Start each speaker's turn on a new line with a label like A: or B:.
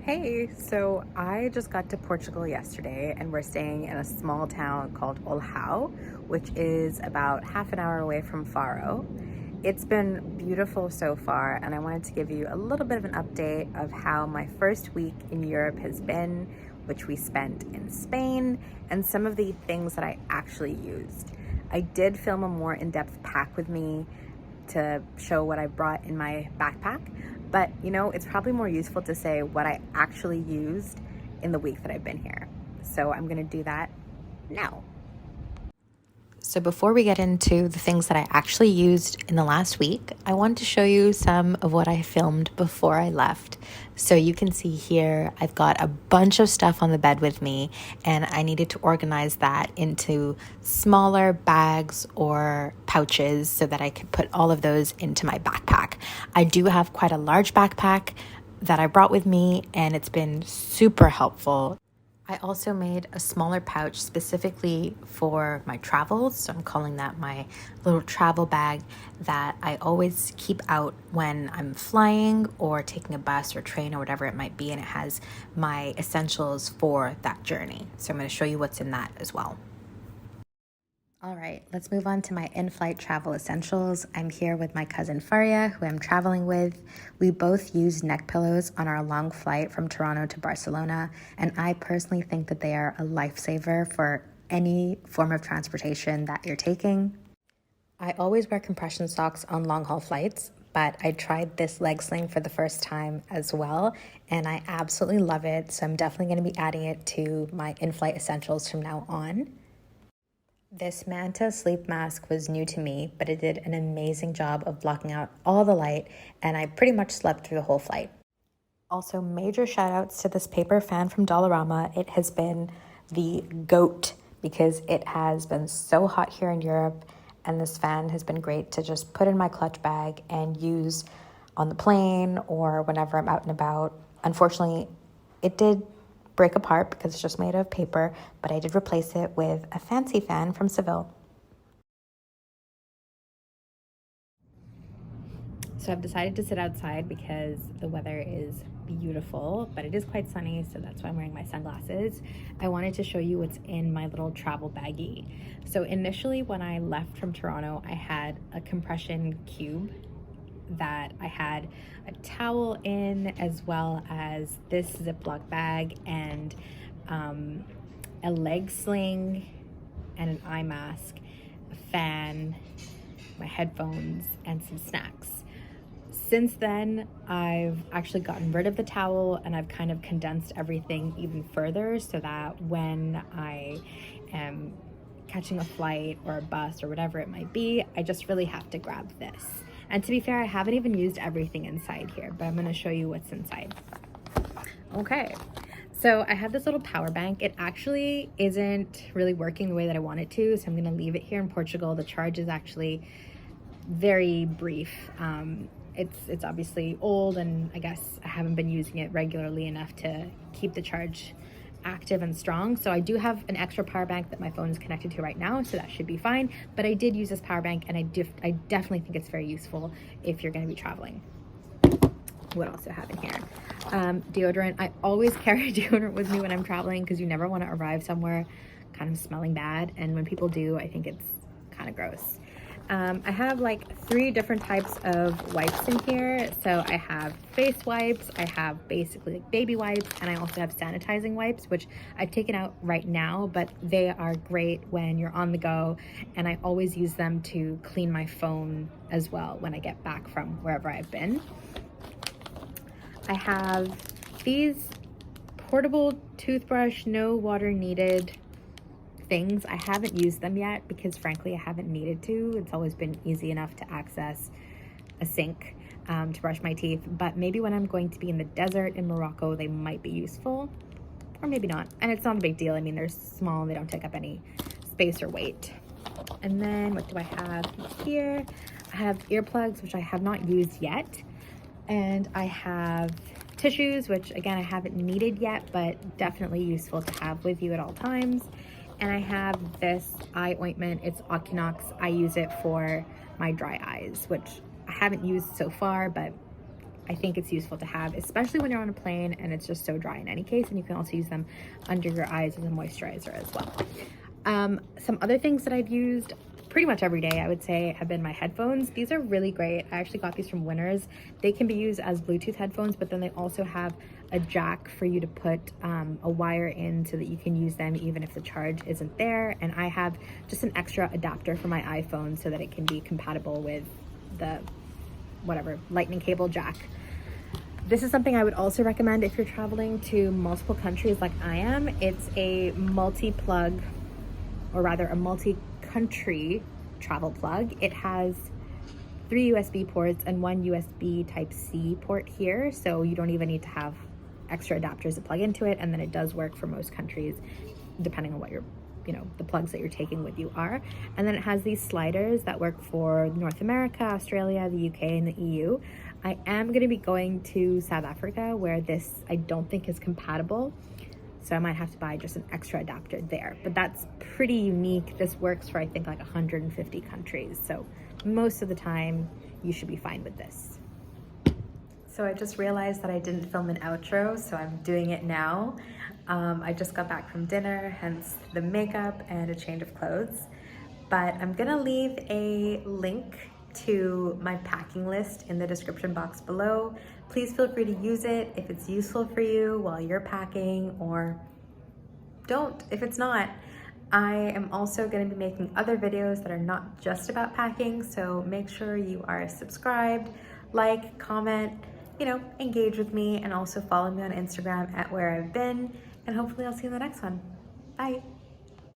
A: Hey, so I just got to Portugal yesterday and we're staying in a small town called Olhão, which is about half an hour away from Faro. It's been beautiful so far, and I wanted to give you a little bit of an update of how my first week in Europe has been, which we spent in Spain, and some of the things that I actually used. I did film a more in-depth pack with me to show what I brought in my backpack, but it's probably more useful to say what I actually used in the week that I've been here. So I'm gonna do that now. So before we get into the things that I actually used in the last week, I wanted to show you some of what I filmed before I left. So you can see here, I've got a bunch of stuff on the bed with me, and I needed to organize that into smaller bags or pouches so that I could put all of those into my backpack. I do have quite a large backpack that I brought with me, and it's been super helpful. I also made a smaller pouch specifically for my travels. So I'm calling that my little travel bag that I always keep out when I'm flying or taking a bus or train or whatever it might be. And it has my essentials for that journey. So I'm going to show you what's in that as well. All right, let's move on to my in-flight travel essentials. I'm here with my cousin Faria, who I'm traveling with. We both use neck pillows on our long flight from Toronto to Barcelona, and I personally think that they are a lifesaver for any form of transportation that you're taking. I always wear compression socks on long-haul flights, but I tried this leg sling for the first time as well, and I absolutely love it, so I'm definitely going to be adding it to my in-flight essentials from now on. This Manta sleep mask was new to me, but it did an amazing job of blocking out all the light, and I pretty much slept through the whole flight. Also, major shout outs to this paper fan from Dollarama. It has been the GOAT because it has been so hot here in Europe, and this fan has been great to just put in my clutch bag and use on the plane or whenever I'm out and about. Unfortunately, it did break apart because it's just made of paper, but I did replace it with a fancy fan from Seville. So I've decided to sit outside because the weather is beautiful, but it is quite sunny, so that's why I'm wearing my sunglasses. I wanted to show you what's in my little travel baggie. So initially when I left from Toronto, I had a compression cube that I had a towel in, as well as this Ziploc bag and a leg sling and an eye mask, a fan, my headphones, and some snacks. Since then, I've actually gotten rid of the towel and I've kind of condensed everything even further so that when I am catching a flight or a bus or whatever it might be, I just really have to grab this. And to be fair, I haven't even used everything inside here, but I'm going to show you what's inside. Okay, so I have this little power bank. It actually isn't really working the way that I want it to, so I'm going to leave it here in Portugal. The charge is actually very brief. It's obviously old, and I guess I haven't been using it regularly enough to keep the charge active and strong. So I do have an extra power bank that my phone is connected to right now, so that should be fine. But I did use this power bank, and I definitely think it's very useful if you're going to be traveling. What else do I have in here? Deodorant. I always carry deodorant with me when I'm traveling because you never want to arrive somewhere kind of smelling bad, and when people do, I think it's kind of gross. I have like 3 different types of wipes in here. So I have face wipes, I have basically like baby wipes, and I also have sanitizing wipes, which I've taken out right now, but they are great when you're on the go, and I always use them to clean my phone as well when I get back from wherever I've been. I have these portable toothbrush, no water needed things. I haven't used them yet because frankly I haven't needed to. It's always been easy enough to access a sink to brush my teeth, but maybe when I'm going to be in the desert in Morocco they might be useful, or maybe not. And it's not a big deal. I mean, they're small and they don't take up any space or weight. And then what do I have here? I have earplugs, which I have not used yet, and I have tissues, which again I haven't needed yet, but definitely useful to have with you at all times. And I have this eye ointment. It's Ocunox. I use it for my dry eyes, which I haven't used so far, but I think it's useful to have, especially when you're on a plane and it's just so dry in any case, and you can also use them under your eyes as a moisturizer as well. Some other things that I've used pretty much every day, I would say, have been my headphones. These are really great. I actually got these from Winners. They can be used as Bluetooth headphones, but then they also have a jack for you to put a wire in so that you can use them even if the charge isn't there. And I have just an extra adapter for my iPhone so that it can be compatible with the whatever lightning cable jack. This is something I would also recommend if you're traveling to multiple countries like I am. It's a multi-plug, or rather a multi-country travel plug. It has 3 USB ports and 1 USB Type-C port here, so you don't even need to have extra adapters to plug into it, and then it does work for most countries depending on what your, the plugs that you're taking with you are. And then it has these sliders that work for North America, Australia, the UK, and the EU. I am going to be going to South Africa where this I don't think is compatible, so I might have to buy just an extra adapter there, but that's pretty unique. This works for I think like 150 countries, so most of the time you should be fine with this. So I just realized that I didn't film an outro, so I'm doing it now. I just got back from dinner, hence the makeup and a change of clothes. But I'm gonna leave a link to my packing list in the description box below. Please feel free to use it if it's useful for you while you're packing, or don't if it's not. I am also going to be making other videos that are not just about packing, so make sure you are subscribed, like, comment, engage with me, and also follow me on Instagram at where I've been, and hopefully I'll see you in the next one. Bye.